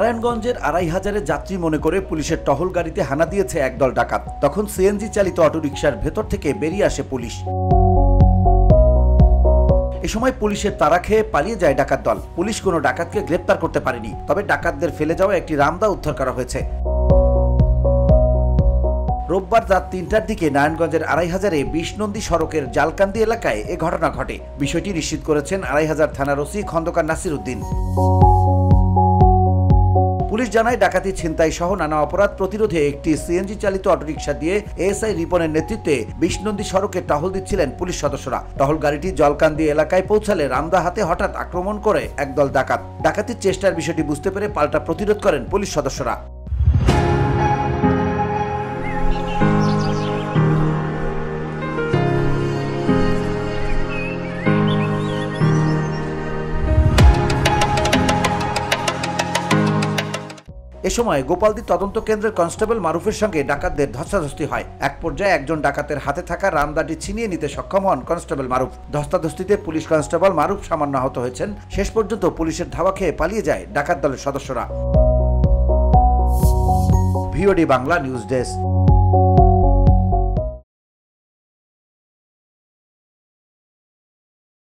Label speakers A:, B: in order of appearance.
A: নারায়ণগঞ্জের ২৫০০ যাত্রী মনে করে পুলিশের টহল গাড়িতে হানা দিয়েছে একদল ডাকাত। তখন সিএনজি চালিত অটোরিকশার ভেতর থেকে বেরিয়ে আসে পুলিশ। এ সময় পুলিশের তাড়া খেয়ে পালিয়ে যায় ডাকাত দল। পুলিশ কোনো ডাকাতকে গ্রেপ্তার করতে পারেনি, তবে ডাকাতদের ফেলে যাওয়া একটি রামদা উদ্ধার করা হয়েছে। রোববার রাত ৩টার দিকে নারায়ণগঞ্জের ২৫০০ বিশনন্দী সড়কের জালকান্দি এলাকায় এ ঘটনা ঘটে। বিষয়টি নিশ্চিত করেছেন ২৫০০ থানার ওসি খন্দকার নাসির উদ্দিন। পুলিশ জানায়, ডাকাতি, ছিনতাই সহ নানা অপরাধ প্রতিরোধে একটি সিএনজি চালিত অটোরিকশা দিয়ে এএসআই রিপনের নেতৃত্বে বিশনন্দী সড়কে টহল দিচ্ছিলেন পুলিশ সদস্যরা। টহল গাড়িটি জলকান্দি এলাকায় পৌঁছালে রামদা হাতে হঠাৎ আক্রমণ করে একদল ডাকাত। ডাকাতির চেষ্টার বিষয়টি বুঝতে পেরে পাল্টা প্রতিরোধ করেন পুলিশ সদস্যরা। এ সময় গোপালদী তদন্ত কেন্দ্রের কনস্টেবল মারুফের সঙ্গে ডাকাতদের ধস্তাধস্তি হয়। এক পর্যায়ে একজন ডাকাতের হাতে থাকা রামদাটি ছিনিয়ে নিতে সক্ষম হন কনস্টেবল মারুফ। ধস্তাধস্তিতে পুলিশ কনস্টেবল মারুফ সামান্য আহত হয়েছেন। শেষ পর্যন্ত পুলিশের ধাওয়া খেয়ে পালিয়ে যায় ডাকাত দলের সদস্যরা। VOD Bangla news desk.